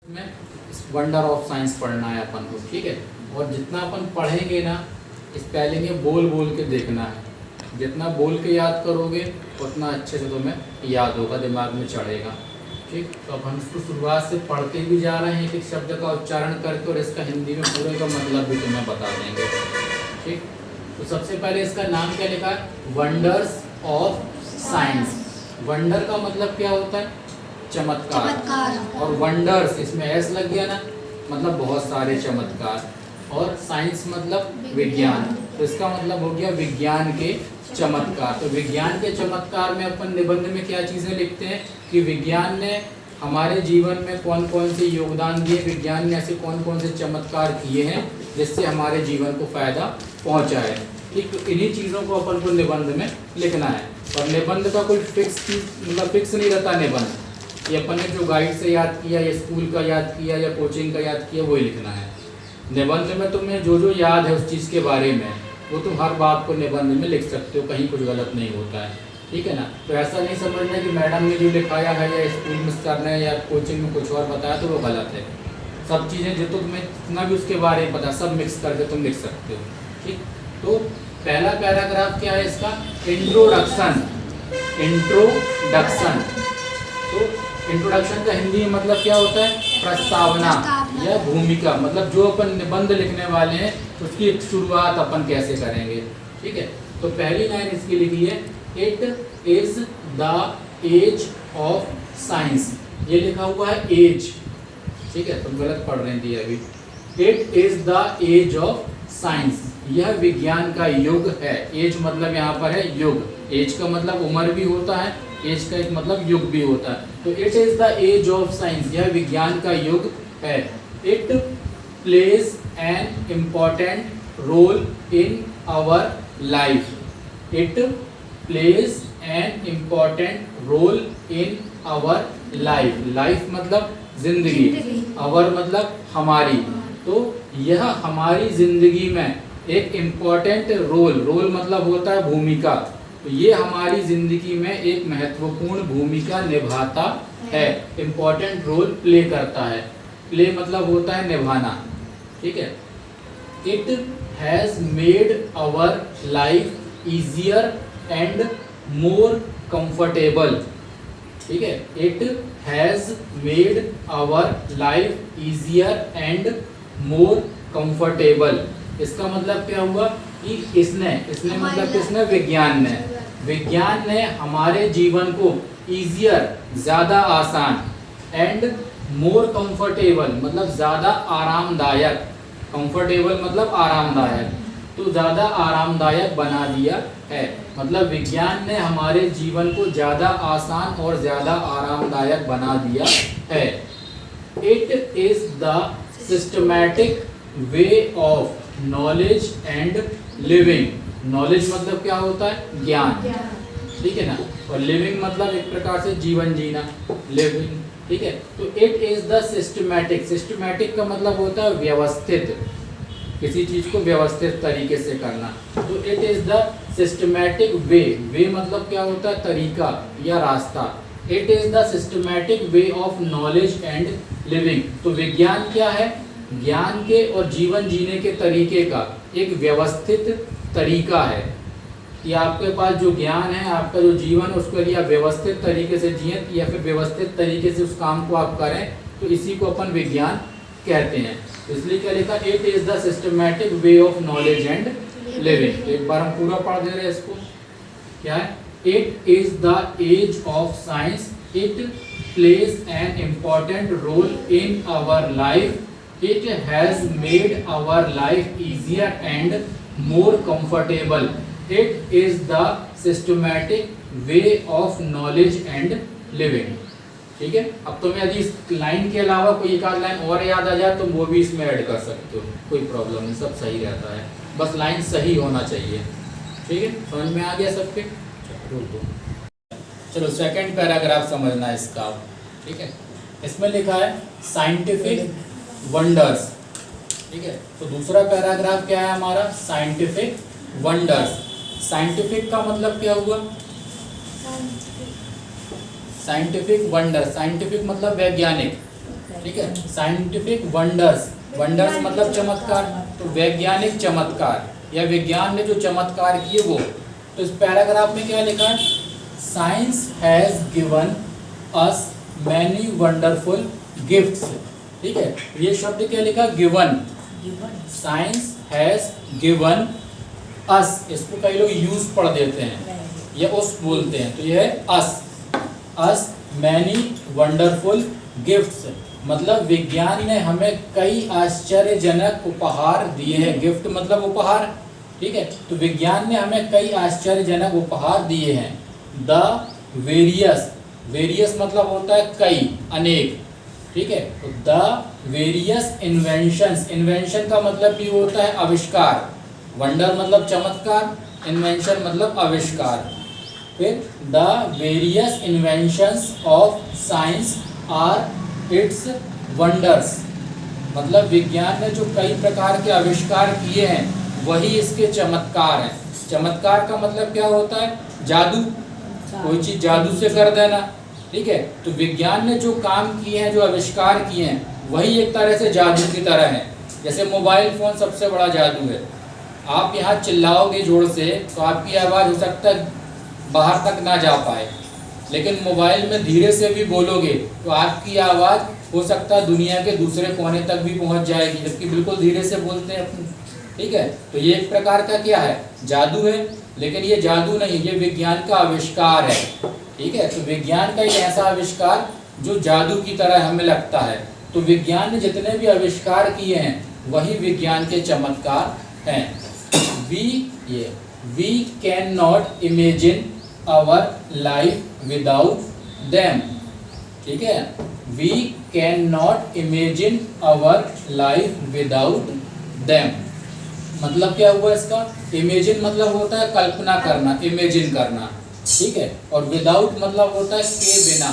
में wonder of science पढ़ना है अपन को, ठीक है। और जितना अपन पढ़ेंगे ना, स्पेलिंग बोल बोल के देखना है। जितना बोल के याद करोगे उतना अच्छे से तुम्हें याद होगा, दिमाग में चढ़ेगा, ठीक। तो अब हम इसको शुरुआत से पढ़ते भी जा रहे हैं, एक एक शब्द का उच्चारण करके, और इसका हिंदी में पूरे का मतलब भी तुम्हें बता देंगे, ठीक। तो सबसे पहले इसका नाम क्या लिखा है? Wonders of science. वंडर का मतलब क्या होता है? चमत्कार। और वंडर्स इसमें एस लग गया ना, मतलब बहुत सारे चमत्कार। और साइंस मतलब विज्ञान, तो इसका मतलब हो गया विज्ञान के चमत्कार। तो विज्ञान के चमत्कार में अपन निबंध में क्या चीज़ें लिखते हैं कि विज्ञान ने हमारे जीवन में कौन कौन से योगदान दिए, विज्ञान ने ऐसे कौन कौन से चमत्कार किए हैं जिससे हमारे जीवन को फायदा पहुंचा है, ठीक। तो इन्हीं चीज़ों को अपन को निबंध में लिखना है। और निबंध का कोई फिक्स चीज मतलब फिक्स नहीं रहता निबंध, ये अपन ने जो गाइड से याद किया या स्कूल का याद किया या कोचिंग का याद किया वही लिखना है। निबंध में तुम्हें जो जो याद है उस चीज़ के बारे में वो तुम हर बात को निबंध में लिख सकते हो, कहीं कुछ गलत नहीं होता है, ठीक है ना। तो ऐसा नहीं समझना कि मैडम ने जो लिखाया है या स्कूल में सर ने या कोचिंग में कुछ और बताया तो वो गलत है। सब चीज़ें जो तुम्हें जितना भी उसके बारे में पता सब मिक्स करके तुम लिख सकते हो, ठीक। तो पहला पैराग्राफ क्या है इसका? इंट्रोडक्शन। इंट्रोडक्शन, तो इंट्रोडक्शन का हिंदी में मतलब क्या होता है? प्रस्तावना या भूमिका। मतलब जो अपन निबंध लिखने वाले हैं उसकी एक शुरुआत अपन कैसे करेंगे, ठीक है। तो पहली लाइन इसकी लिखी है, it is the age of science. ये लिखा हुआ है एज, ठीक है, तुम गलत पढ़ रहे थे अभी। It is the age of science, यह विज्ञान का युग है। एज मतलब यहाँ पर है युग। एज का मतलब उम्र भी होता है, एज का एक मतलब युग भी होता है। तो it is the age of science, यह विज्ञान का युग है। It plays an important role in our life. It plays an important role in our life. Life मतलब जिंदगी, आवर मतलब हमारी। तो यह हमारी जिंदगी में एक इम्पॉर्टेंट रोल, रोल मतलब होता है भूमिका, तो ये हमारी जिंदगी में एक महत्वपूर्ण भूमिका निभाता है, इम्पॉर्टेंट रोल प्ले करता है। प्ले मतलब होता है निभाना, ठीक है। It has made our life easier and more comfortable, ठीक है। It has made our life easier and more comfortable. इसका मतलब क्या हुआ कि इसने मतलब किसने? विज्ञान ने। विज्ञान ने हमारे जीवन को ईजियर ज़्यादा आसान, एंड मोर कंफर्टेबल मतलब ज़्यादा आरामदायक, कंफर्टेबल मतलब आरामदायक, तो ज़्यादा आरामदायक बना दिया है। मतलब विज्ञान ने हमारे जीवन को ज़्यादा आसान और ज़्यादा आरामदायक बना दिया है। It is the systematic way of knowledge and living. Knowledge मतलब क्या होता है? ज्ञान, ठीक है ना। और लिविंग मतलब एक प्रकार से जीवन जीना, लिविंग, ठीक है। तो it is the systematic, systematic का मतलब होता है व्यवस्थित, किसी चीज को व्यवस्थित तरीके से करना। तो it is the systematic way, way मतलब क्या होता है? तरीका या रास्ता। It is the systematic way of knowledge and living. तो विज्ञान क्या है? ज्ञान के और जीवन जीने के तरीके का एक व्यवस्थित तरीका है कि आपके पास जो ज्ञान है, आपका जो जीवन है, उसके लिए आप व्यवस्थित तरीके से जिए या फिर व्यवस्थित तरीके से उस काम को आप करें, तो इसी को अपन विज्ञान कहते हैं। इसलिए क्या लिखा? It is the systematic way of knowledge and living. एक बार हम पूरा पढ़ दे रहे हैं इसको। क्या है? It is the age of science. It plays an important role in our life. It has made our life easier and more comfortable. It is the systematic way of knowledge and living. ठीक है। अब तुम्हें यदि इस line के अलावा कोई एक आध लाइन और याद आ जाए तो वो भी इसमें ऐड कर सकते हो, कोई प्रॉब्लम नहीं, सब सही रहता है, बस लाइन सही होना चाहिए, ठीक है। समझ में आ गया सबके? चलो सेकंड पैराग्राफ समझना है इसका, ठीक है। इसमें लिखा है साइंटिफिक वंडर्स, ठीक है। तो दूसरा पैराग्राफ क्या है हमारा? Scientific wonders. साइंटिफिक का मतलब क्या हुआ? साइंटिफिक वंडर, साइंटिफिक मतलब वैज्ञानिक, ठीक है। साइंटिफिक वंडर्स, वंडर्स मतलब चमत्कार, तो वैज्ञानिक चमत्कार या विज्ञान ने जो चमत्कार किए वो। तो इस पैराग्राफ में क्या लिखा है, science has given us many wonderful gifts. ठीक है, ये शब्द क्या लिखा, गिवन, साइंस हैज गिवन अस, इसको कई लोग यूज पढ़ देते हैं या उस बोलते हैं, तो ये है अस मैनी वंडरफुल गिफ्ट्स, मतलब विज्ञान ने हमें कई आश्चर्यजनक उपहार दिए हैं। गिफ्ट मतलब उपहार, ठीक है, तो विज्ञान ने हमें कई आश्चर्यजनक उपहार दिए हैं। द वेरियस, वेरियस मतलब होता है कई, अनेक, ठीक है, तो द वेरियस इन्वेंशंस, इन्वेंशन का मतलब भी होता है आविष्कार, वंडर मतलब चमत्कार, इन्वेंशन मतलब आविष्कार। फिर the various inventions of science are its wonders, मतलब विज्ञान ने जो कई प्रकार के आविष्कार किए हैं वही इसके चमत्कार हैं। चमत्कार का मतलब क्या होता है, जादू, कोई चीज जादू से कर देना, ठीक है, तो विज्ञान ने जो काम किए हैं, जो आविष्कार किए हैं वही एक तरह से जादू की तरह है। जैसे मोबाइल फोन सबसे बड़ा जादू है, आप यहाँ चिल्लाओगे जोर से तो आपकी आवाज़ हो सकता है बाहर तक ना जा पाए, लेकिन मोबाइल में धीरे से भी बोलोगे तो आपकी आवाज़ हो सकता है दुनिया के दूसरे कोने तक भी पहुँच जाएगी, जबकि बिल्कुल धीरे से बोलते हैं अपनी, ठीक है, तो ये एक प्रकार का क्या है, जादू है, लेकिन ये जादू नहीं, ये विज्ञान का आविष्कार है, ठीक है, तो विज्ञान का एक ऐसा आविष्कार जो जादू की तरह हमें लगता है। तो विज्ञान ने जितने भी आविष्कार किए हैं वही विज्ञान के चमत्कार हैं। We can not imagine our life without them, ठीक है, we can not imagine our life without them, मतलब क्या हुआ इसका, इमेजिन मतलब होता है कल्पना करना, इमेजिन करना, ठीक है, और विदाउट मतलब होता है के बिना,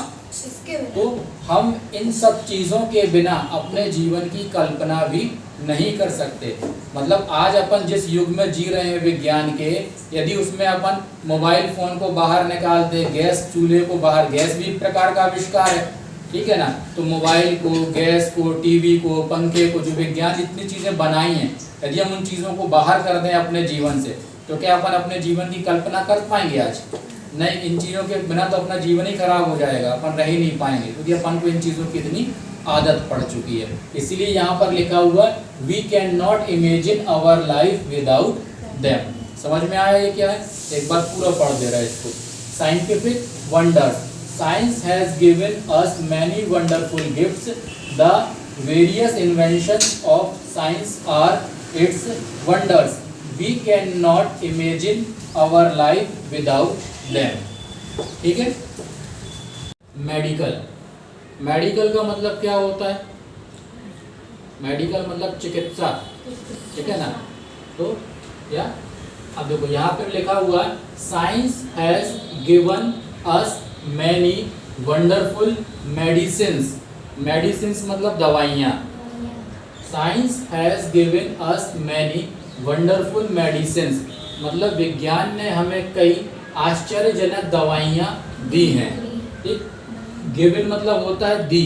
तो हम इन सब चीज़ों के बिना अपने जीवन की कल्पना भी नहीं कर सकते। मतलब आज अपन जिस युग में जी रहे हैं विज्ञान के, यदि उसमें अपन मोबाइल फ़ोन को बाहर निकाल दे, गैस चूल्हे को बाहर, गैस भी एक प्रकार का आविष्कार है, ठीक है ना, तो मोबाइल को, गैस को, टीवी को, पंखे को, जो विज्ञान जितनी चीज़ें बनाई हैं, यदि हम उन चीज़ों को बाहर कर दें अपने जीवन से, तो क्या अपन अपने जीवन की कल्पना कर पाएंगे आज? नहीं, इन चीज़ों के बिना तो अपना जीवन ही खराब हो जाएगा, अपन रह ही नहीं पाएंगे, क्योंकि अपन को इन चीज़ों की इतनी आदत पड़ चुकी है। इसीलिए यहाँ पर लिखा हुआ we can not imagine our life without them. समझ में आया ये क्या है? एक बार पूरा पढ़ दे रहा है इसको। Scientific wonders, science has given us many wonderful gifts, the various inventions of science are its wonders, we can not imagine our life without them. ठीक है। मेडिकल, मेडिकल का मतलब क्या होता है? मेडिकल मतलब चिकित्सा, ठीक है ना। तो या अब देखो यहाँ पे लिखा हुआ है science has given us many wonderful medicines, medicines मतलब दवाइयाँ। Science has given us many wonderful medicines मतलब विज्ञान ने हमें कई आश्चर्यजनक दवाइयाँ दी हैं। ठीक, गिवन मतलब होता है दी,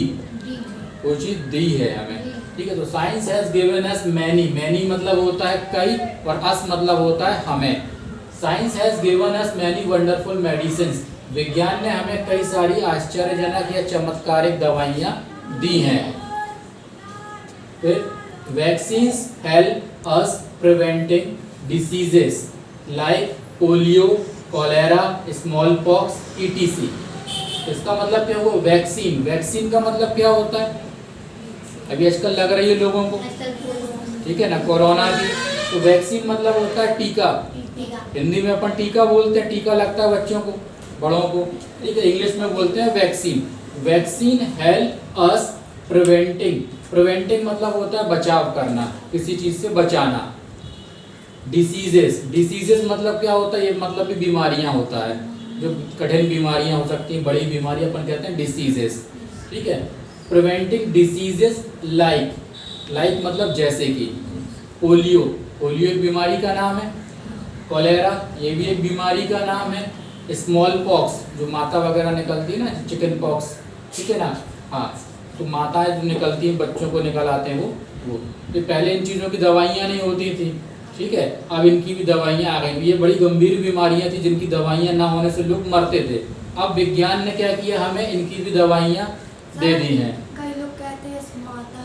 कोई चीज़ दी है हमें, ठीक है। तो science has given us many, many मतलब होता है कई और अस मतलब होता है हमें। Science has given us many wonderful medicines, विज्ञान ने हमें कई सारी आश्चर्यजनक या चमत्कारिक दवाइयाँ दी हैं। फिर vaccines help us preventing diseases like polio, cholera, small pox, ETC। इसका मतलब क्या हुआ? वैक्सीन, वैक्सीन का मतलब क्या होता है? अभी आजकल लग रही है लोगों को, ठीक है ना, कोरोना की, तो वैक्सीन मतलब होता है टीका। हिंदी में अपन टीका बोलते हैं, टीका लगता है बच्चों को, बड़ों को, ठीक है। इंग्लिश में बोलते हैं vaccine. Vaccine help us preventing, preventing मतलब होता है बचाव करना, किसी चीज़ से बचाना। डिसीजेस, डिसीजेस मतलब क्या होता है? ये मतलब भी बीमारियां होता है, जो कठिन बीमारियां हो सकती हैं, बड़ी बीमारियां अपन कहते हैं डिसीजेस, ठीक है। प्रिवेंटिंग डिसीजेस लाइक, लाइक मतलब जैसे कि पोलियो, पोलियो एक बीमारी का नाम है। कॉलेरा ये भी एक बीमारी का नाम है। स्मॉल पॉक्स जो माता वगैरह निकलती है ना, चिकन पॉक्स, ठीक है ना, हाँ, तो माताएं जो निकलती हैं बच्चों को निकल आते हैं वो तो पहले इन चीज़ों की दवाइयाँ नहीं होती थी, ठीक है, अब इनकी भी दवाइयाँ आ गई। ये बड़ी गंभीर बीमारियाँ थी जिनकी दवाइयाँ ना होने से लोग मरते थे। अब विज्ञान ने क्या किया, हमें इनकी भी दवाइयाँ दे दी हैं। कई लोग कहते हैं माता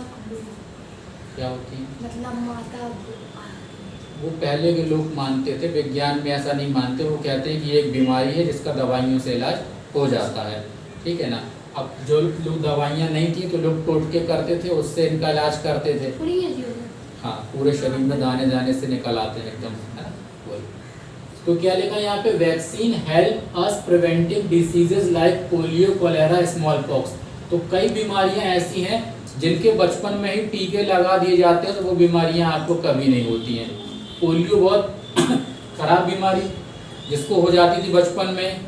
क्या होती है, मतलब माता, वो पहले के लोग मानते थे, विज्ञान में ऐसा नहीं मानते। वो कहते हैं कि एक बीमारी है जिसका दवाइयों से इलाज हो जाता है, ठीक है ना। अब जो लोग दवाइयाँ नहीं थी तो लोग टोटके करते थे, उससे इनका इलाज करते थे। हाँ, पूरे शरीर में दाने दाने से निकल आते हैं एकदम, है ना, वही। तो क्या लिखा है यहाँ पे, vaccine help us preventive diseases like polio, cholera, smallpox. तो कई बीमारियां ऐसी हैं जिनके बचपन में ही टीके लगा दिए जाते हैं तो वो बीमारियां आपको कभी नहीं होती हैं। पोलियो बहुत खराब बीमारी, जिसको हो जाती थी बचपन में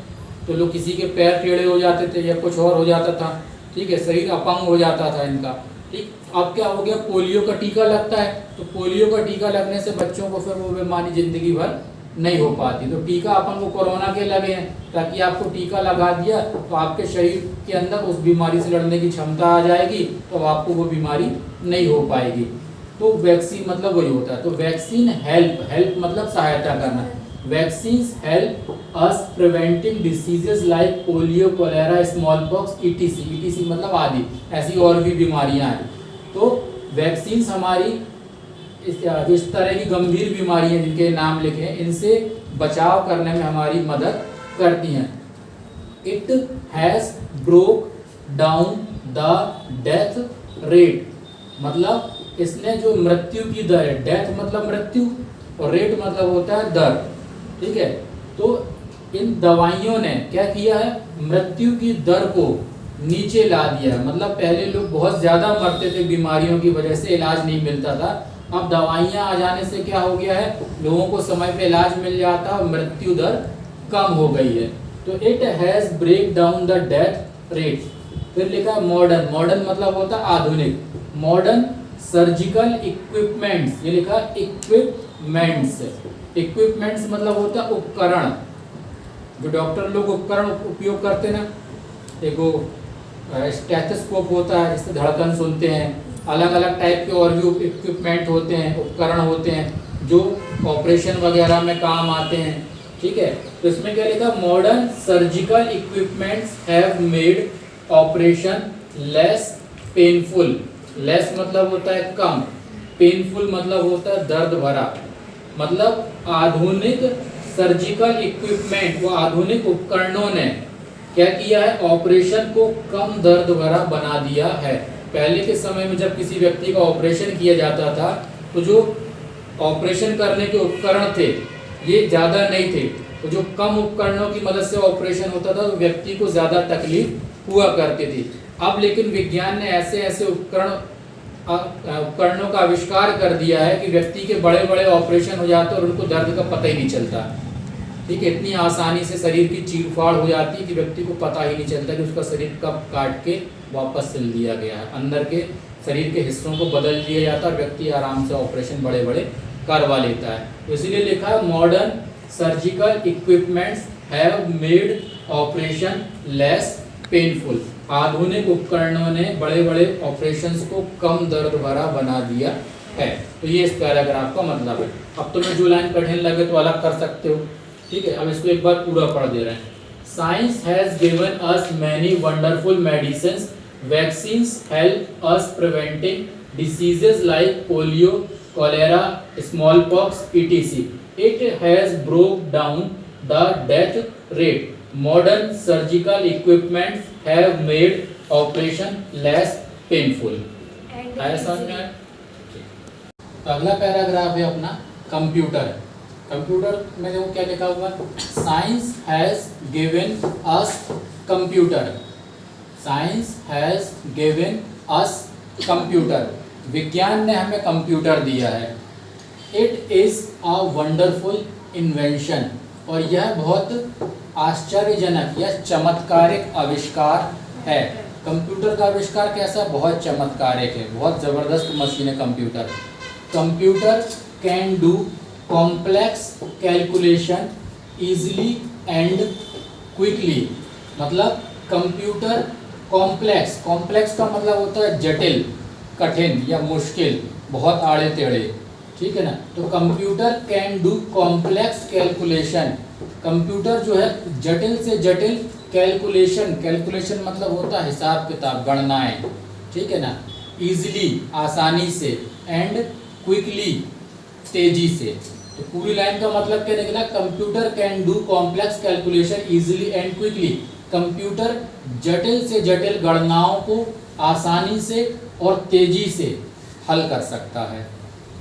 तो लोग किसी के पैर टेढ़े हो जाते थे या कुछ और हो जाता था, ठीक है, शरीर अपंग हो जाता था इनका, ठीक। अब क्या हो गया, पोलियो का टीका लगता है, तो पोलियो का टीका लगने से बच्चों को फिर वो बीमारी जिंदगी भर नहीं हो पाती। तो टीका अपन को कोरोना के लगे हैं, ताकि आपको टीका लगा दिया तो आपके शरीर के अंदर उस बीमारी से लड़ने की क्षमता आ जाएगी, तो आपको वो बीमारी नहीं हो पाएगी। तो वैक्सीन मतलब वही होता है। तो वैक्सीन हेल्प मतलब सहायता करना। Vaccine help us preventing diseases like polio, cholera, smallpox, ETC मतलब आदि ऐसी और भी बीमारियां हैं। तो वैक्सीन हमारी इस तरह की गंभीर बीमारियां जिनके नाम लिखे हैं, इनसे बचाव करने में हमारी मदद करती हैं। It has broke down the death rate, मतलब इसने जो मृत्यु की दर है, डेथ मतलब मृत्यु और रेट मतलब होता है दर, ठीक है। तो इन दवाइयों ने क्या किया है, मृत्यु की दर को नीचे ला दिया। मतलब पहले लोग बहुत ज़्यादा मरते थे बीमारियों की वजह से, इलाज नहीं मिलता था। अब दवाइयाँ आ जाने से क्या हो गया है, लोगों को समय पे इलाज मिल जाता है, मृत्यु दर कम हो गई है। तो it has break down the death rate. फिर लिखा मॉडर्न मतलब होता है आधुनिक। मॉडर्न सर्जिकल इक्विपमेंट्स, ये लिखा इक्विपमेंट्स मतलब होता है उपकरण, जो डॉक्टर लोग उपकरण उपयोग करते हैं ना। एक वो स्टेथोस्कोप होता है जिससे धड़कन सुनते हैं, अलग अलग टाइप के और भी इक्विपमेंट होते हैं, उपकरण होते हैं जो ऑपरेशन वगैरह में काम आते हैं, ठीक है। तो इसमें क्या लिखा, modern surgical equipments have made operation less painful. Less मतलब होता है कम, पेनफुल मतलब होता है दर्द भरा। मतलब आधुनिक सर्जिकल इक्विपमेंट, वो आधुनिक उपकरणों ने क्या किया है, ऑपरेशन को कम दर्द भरा बना दिया है। पहले के समय में जब किसी व्यक्ति का ऑपरेशन किया जाता था तो जो ऑपरेशन करने के उपकरण थे ये ज़्यादा नहीं थे, तो जो कम उपकरणों की मदद से ऑपरेशन होता था तो व्यक्ति को ज़्यादा तकलीफ हुआ करती थी। अब लेकिन विज्ञान ने ऐसे ऐसे उपकरणों का आविष्कार कर दिया है कि व्यक्ति के बड़े बड़े ऑपरेशन हो जाते हैं और उनको दर्द का पता ही नहीं चलता, ठीक है। इतनी आसानी से शरीर की चीरफाड़ हो जाती है कि व्यक्ति को पता ही नहीं चलता कि उसका शरीर कब काट के वापस सिल दिया गया है। अंदर के शरीर के हिस्सों को बदल दिया जाता है और व्यक्ति आराम से ऑपरेशन बड़े बड़े करवा लेता है। तो इसीलिए लिखा है modern surgical equipments have made operation less painful. आधुनिक उपकरणों ने बड़े बड़े ऑपरेशंस को कम दर्द भरा बना दिया है। तो ये इस पैराग्राफ का मतलब है। अब तुम्हें जो लाइन कठिन लगे तो अलग कर सकते हो, ठीक है। अब इसको एक बार पूरा पढ़ दे रहे हैं। Science has given us many wonderful medicines, vaccines help us preventing diseases like polio, cholera, smallpox, etc. It has broke down the death rate. Modern surgical equipments have made operation less painful. आया समझ में आया? तो अगला paragraph है अपना computer. Computer में देखो क्या लिखा हुआ है, science has given us computer. Science has given us computer. विज्ञान ने हमें कंप्यूटर दिया है। It is a wonderful invention, और यह बहुत आश्चर्यजनक या चमत्कारिक आविष्कार है। कंप्यूटर का आविष्कार कैसा, बहुत चमत्कारिक है, बहुत ज़बरदस्त मशीन है computer. Computer can do complex calculation easily and quickly. मतलब कंप्यूटर कॉम्प्लेक्स, कॉम्प्लेक्स का मतलब होता है जटिल, कठिन या मुश्किल, बहुत आड़े टेढ़े, ठीक है ना। तो computer can do complex calculation, computer जो है जटिल से जटिल कैलकुलेशन, कैलकुलेशन मतलब होता है हिसाब किताब, गणनाएं, ठीक है ना, इजीली आसानी से, एंड क्विकली तेजी से। तो पूरी लाइन का मतलब क्या निकला, computer can do complex calculation easily and quickly, computer जटिल से जटिल गणनाओं को आसानी से और तेजी से हल कर सकता है।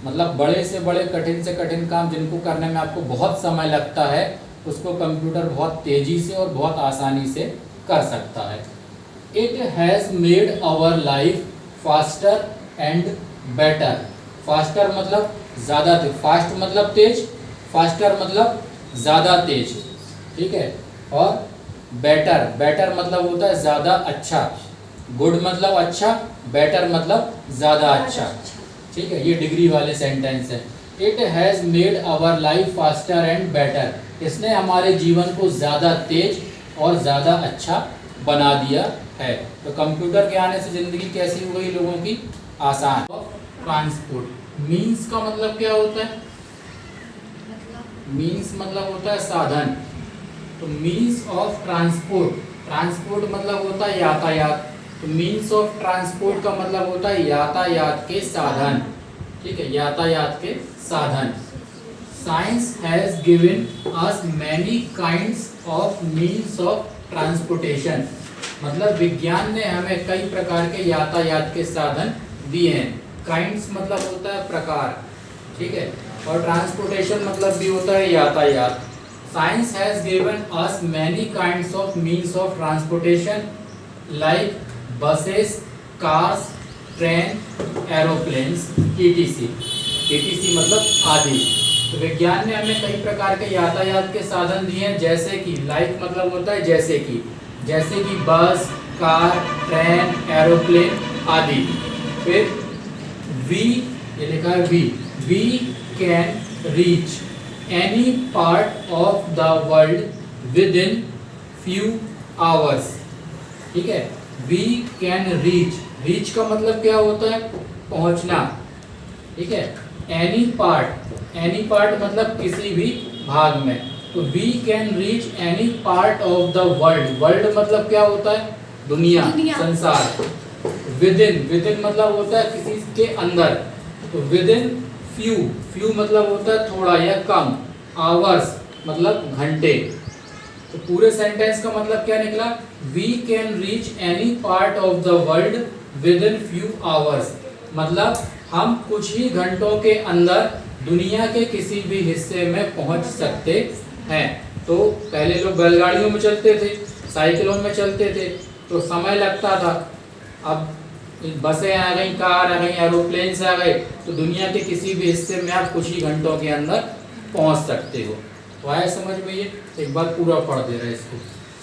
मतलब बड़े से बड़े, कठिन से कठिन काम जिनको करने में आपको बहुत समय लगता है, उसको कंप्यूटर बहुत तेजी से और बहुत आसानी से कर सकता है। It has made our life faster and better, faster मतलब ज़्यादा तेज, फास्ट मतलब तेज, फास्टर मतलब ज़्यादा तेज, ठीक है। और बेटर, बेटर मतलब होता है ज़्यादा अच्छा, गुड मतलब अच्छा, बेटर मतलब ज़्यादा अच्छा, ठीक है। ये डिग्री वाले सेंटेंस है। It has made our life faster and better, इसने हमारे जीवन को ज़्यादा तेज और ज़्यादा अच्छा बना दिया है। तो कंप्यूटर के आने से ज़िंदगी कैसी हो गई लोगों की, आसान। ट्रांसपोर्ट, मीन्स का मतलब क्या होता है, मीन्स मतलब होता है साधन। तो मीन्स ऑफ ट्रांसपोर्ट, ट्रांसपोर्ट मतलब होता है यातायात, तो मीन्स ऑफ ट्रांसपोर्ट का मतलब होता है यातायात के साधन, ठीक है, यातायात के साधन। Science has given us many kinds of means of transportation, मतलब विज्ञान ने हमें कई प्रकार के यातायात के साधन दिए हैं। काइंड्स मतलब होता है प्रकार, ठीक है, और ट्रांसपोर्टेशन मतलब भी होता है यातायात। Science has given us many kinds of means of transportation like buses, cars, train, aeroplanes, etc, etc मतलब आदि। तो विज्ञान ने हमें कई प्रकार के यातायात के साधन दिए हैं, जैसे कि लाइक मतलब होता है जैसे कि बस, कार, ट्रेन, एरोप्लेन आदि। फिर वी, ये लिखा है we can reach any part of the world within few hours, ठीक है। वी कैन रीच, रीच का मतलब क्या होता है, पहुंचना, ठीक है। एनी पार्ट मतलब किसी भी भाग में, तो we can reach any part of the world, world मतलब क्या होता है, दुनिया, संसार। विद इन मतलब होता है किसी के अंदर, तो विद इन फ्यू मतलब होता है थोड़ा या कम, आवर्स मतलब घंटे। तो पूरे सेंटेंस का मतलब क्या निकला, we can reach any part of the world within few hours, मतलब हम कुछ ही घंटों के अंदर दुनिया के किसी भी हिस्से में पहुंच सकते हैं। तो पहले लोग बैलगाड़ियों में चलते थे, साइकिलों में चलते थे, तो समय लगता था। अब बसें आ गई, कार आ गई, एरोप्लेन्स आ गए, तो दुनिया के किसी भी हिस्से में आप कुछ ही घंटों के अंदर पहुंच सकते हो। तो आया समझ में, ये एक बार पूरा पढ़ दे रहा है इसको।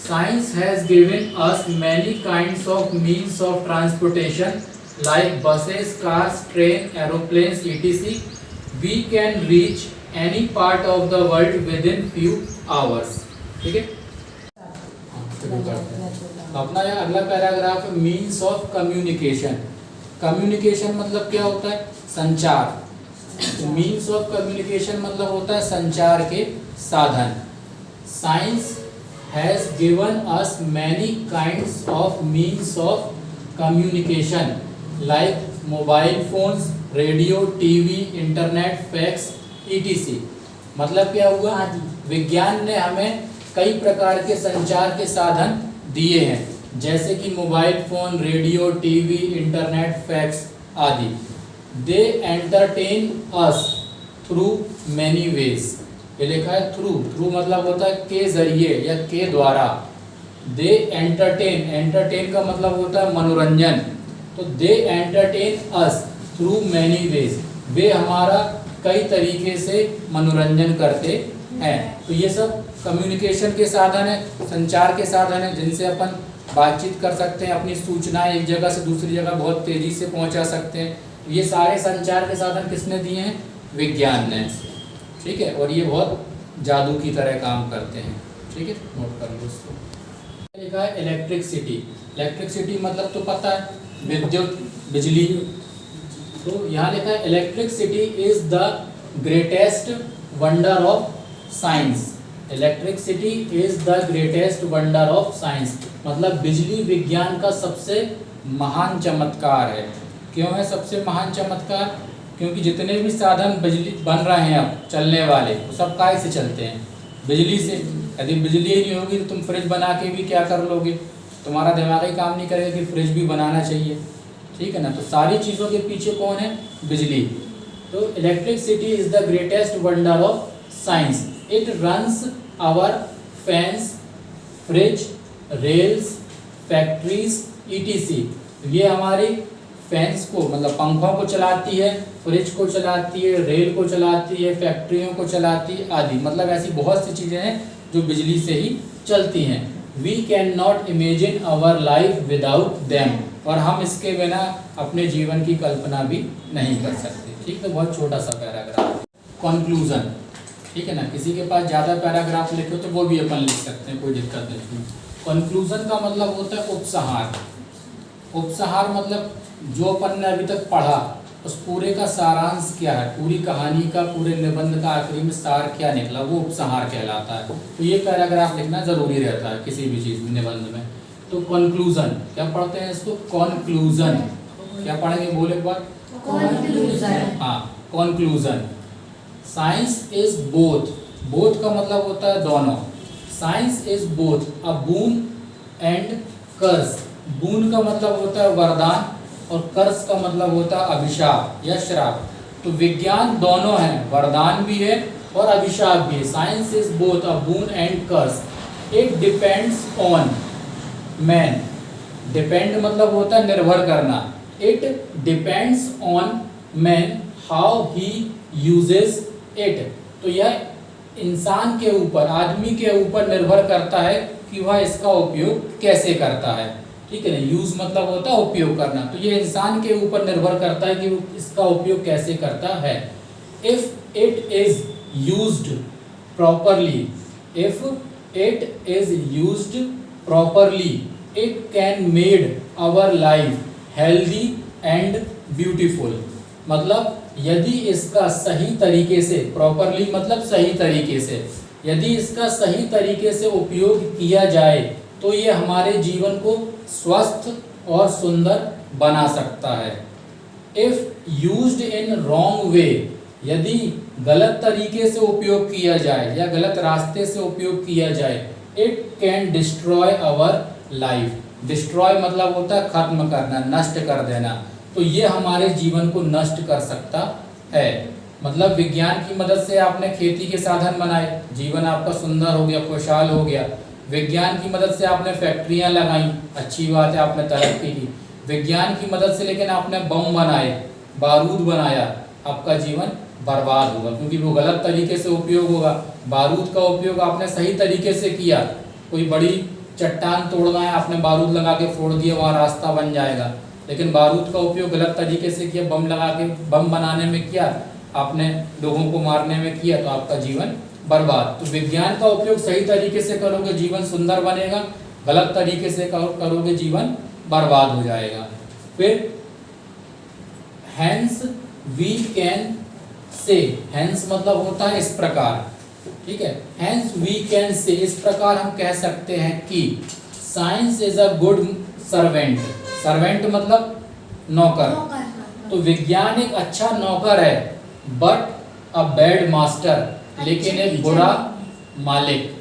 Science has given us many kinds of means of transportation like buses, cars, train, aeroplanes, ETC. We can reach any part of the world within few hours, ठीक है। तो अपना यहाँ अगला पैराग्राफ है मीन्स ऑफ कम्युनिकेशन। कम्युनिकेशन मतलब क्या होता है, संचार। मीन्स ऑफ कम्युनिकेशन मतलब होता है संचार के साधन। Science has given us many kinds of means of communication like mobile phones, radio, TV, internet, fax, etc. मतलब क्या हुआ, विज्ञान ने हमें कई प्रकार के संचार के साधन दिए हैं, जैसे कि mobile phone, radio, TV, internet, fax आदि। They entertain us through many ways, ये लिखा है थ्रू मतलब होता है के जरिए या के द्वारा। दे एंटरटेन का मतलब होता है मनोरंजन, तो they entertain us through many ways, वे हमारा कई तरीके से मनोरंजन करते हैं। तो ये सब कम्युनिकेशन के साधन है, संचार के साधन है, जिनसे अपन बातचीत कर सकते हैं, अपनी सूचनाएं एक जगह से दूसरी जगह बहुत तेजी से पहुंचा सकते हैं। ये सारे संचार के साधन किसने दिए हैं, विज्ञान ने, ठीक है। और ये बहुत जादू की तरह काम करते हैं, ठीक है, नोट कर लो इसको। लिखा है इलेक्ट्रिसिटी। इलेक्ट्रिसिटी मतलब तो पता है, विद्युत, बिजली। तो यहाँ लिखा है electricity is the greatest wonder of science. Electricity is the greatest wonder of science मतलब बिजली विज्ञान का सबसे महान चमत्कार है। क्यों है सबसे महान चमत्कार? क्योंकि जितने भी साधन बिजली बन रहे हैं अब चलने वाले, वो सब काहे से चलते हैं? बिजली से। यदि बिजली ही नहीं होगी तो तुम फ्रिज बना के भी क्या कर लोगे? तुम्हारा दिमाग ही काम नहीं करेगा कि फ्रिज भी बनाना चाहिए, ठीक है ना। तो सारी चीज़ों के पीछे कौन है? बिजली। तो electricity is the greatest wonder of science. It runs our fans, fridge, rails, factories, ETC। ये हमारी फैंस को मतलब पंखों को चलाती है, फ्रिज को चलाती है, रेल को चलाती है, फैक्ट्रियों को चलाती है आदि। मतलब ऐसी बहुत सी चीज़ें हैं जो बिजली से ही चलती हैं। We can not imagine our life without them. और हम इसके बिना अपने जीवन की कल्पना भी नहीं कर सकते। ठीक है, बहुत छोटा सा पैराग्राफ। कंक्लूजन, ठीक है ना। किसी के पास ज़्यादा पैराग्राफ लिखे हो तो वो भी अपन लिख सकते हैं, कोई दिक्कत नहीं। कंक्लूजन का मतलब होता है उपसंहार। उपसंहार मतलब जो अपन ने अभी तक पढ़ा उस पूरे का सारांश क्या है, पूरी कहानी का, पूरे निबंध का आखिरी में सार क्या निकला, वो उपसंहार कहलाता है। तो ये पैराग्राफ लिखना जरूरी रहता है किसी भी चीज़ में, निबंध में। तो कंक्लूजन क्या पढ़ते हैं इसको? कंक्लूजन। क्या पढ़ेंगे? बोले एक बार। कंक्लूजन। हाँ, conclusion. Science is both. Both का मतलब होता है दोनों। Science is both a boon and curse. Boon का मतलब होता है वरदान और कर्स का मतलब होता है अभिशाप या श्राप। तो विज्ञान दोनों है, वरदान भी है और अभिशाप भी है। Science is both a boon and curse. It depends on man. Depend मतलब होता है निर्भर करना। It depends on man how he uses it. तो यह इंसान के ऊपर, आदमी के ऊपर निर्भर करता है कि वह इसका उपयोग कैसे करता है। ठीक है ना। यूज मतलब होता है उपयोग करना। तो ये इंसान के ऊपर निर्भर करता है कि वो इसका उपयोग कैसे करता है। If it is used properly, if it is used properly, it can made our life healthy and beautiful. मतलब यदि इसका सही तरीके से, प्रॉपरली मतलब सही तरीके से, यदि इसका सही तरीके से उपयोग किया जाए तो ये हमारे जीवन को स्वस्थ और सुंदर बना सकता है। If used in wrong way, यदि गलत तरीके से उपयोग किया जाए या गलत रास्ते से उपयोग किया जाए, it can destroy our life. Destroy मतलब होता है खत्म करना, नष्ट कर देना। तो ये हमारे जीवन को नष्ट कर सकता है। मतलब विज्ञान की मदद से आपने खेती के साधन बनाए, जीवन आपका सुंदर हो गया, खुशहाल हो गया। विज्ञान की मदद से आपने फैक्ट्रियां लगाई, अच्छी बात है, आपने तरक्की की। विज्ञान की मदद से लेकिन आपने बम बनाए, बारूद बनाया, आपका जीवन बर्बाद होगा क्योंकि वो गलत तरीके से उपयोग होगा। बारूद का उपयोग आपने सही तरीके से किया, कोई बड़ी चट्टान तोड़ना है, आपने बारूद लगा के फोड़ दिया, वहाँ रास्ता बन जाएगा। लेकिन बारूद का उपयोग गलत तरीके से किया, बम लगा के बम बनाने में किया, आपने लोगों को मारने में किया, तो आपका जीवन बर्बाद। तो विज्ञान का उपयोग सही तरीके से करोगे जीवन सुंदर बनेगा, गलत तरीके से करोगे जीवन बर्बाद हो जाएगा। फिर hence we can say, hence मतलब होता है इस प्रकार, ठीक है। हैंस वी कैन से, इस प्रकार हम कह सकते हैं कि science is a good servant. Servant मतलब नौकर। तो विज्ञान एक अच्छा नौकर है, बट अ बैड मास्टर, लेकिन एक बुरा मालिक।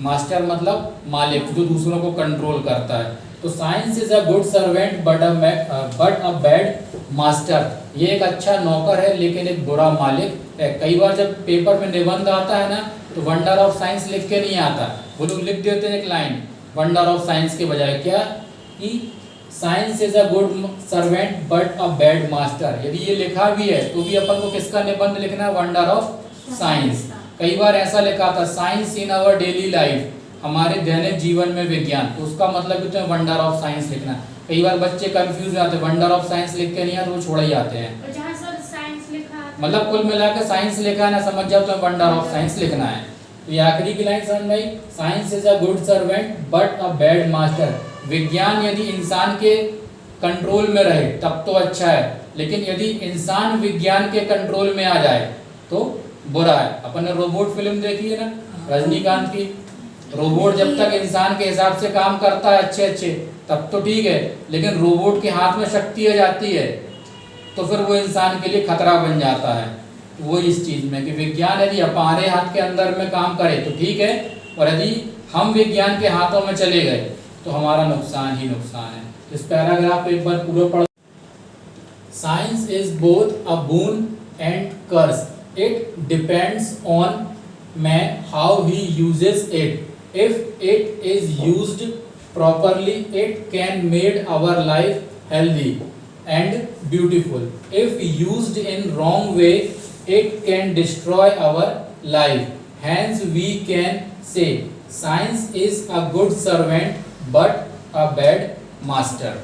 मास्टर मतलब मालिक, जो दूसरों को कंट्रोल करता है। तो science is a good servant but a bad master. ये एक अच्छा नौकर है लेकिन एक बुरा मालिक है। कई बार जब पेपर में निबंध आता है ना, तो वंडर ऑफ साइंस लिख के नहीं आता, वो लोग लिख देते हैं एक लाइन वंडर ऑफ साइंस के बजाय, क्या कि science is a good servant but a bad master. यदि ये लिखा भी है तो भी अपन को किसका निबंध लिखना है? Wonder of science. कई बार ऐसा लिखा था science in our daily life, हमारे दैनिक जीवन में विज्ञान, तो उसका मतलब भी तो वंडर ऑफ साइंस लिखना। कई बार बच्चे कंफ्यूज जाते हैं, वंडर ऑफ साइंस लिख के नहीं आते, वो छोड़ ही जाते हैं। जहाँ सर साइंस लिखा है, मतलब कुल मिला के साइंस लिखा है ना, समझ जाओ तो वंडर ऑफ साइंस लिखना है। तो ये आखिरी की लाइन समझ में आई, science is a good servant but a bad master. विज्ञान यदि इंसान के कंट्रोल में रहे तब तो अच्छा है, लेकिन यदि इंसान विज्ञान के कंट्रोल में आ जाए तो बुरा है। अपन ने रोबोट फिल्म देखी है ना, रजनीकांत की। रोबोट जब तक इंसान के हिसाब से काम करता है अच्छे अच्छे तब तो ठीक है, लेकिन रोबोट के हाथ में शक्ति आ जाती है तो फिर वो इंसान के लिए खतरा बन जाता है। तो वो इस चीज़ में कि विज्ञान यदि हमारे हाथ के अंदर में काम करे तो ठीक है, और यदि हम विज्ञान के हाथों में चले गए तो हमारा नुकसान ही नुकसान है। इस पैराग्राफ को एक बार पूरा पढ़। Science is both a boon and curse, it depends on man how he uses it. If it is used properly, it can make our life healthy and beautiful. If used in wrong way, it can destroy our life. Hence we can say science is a good servant but a bad master.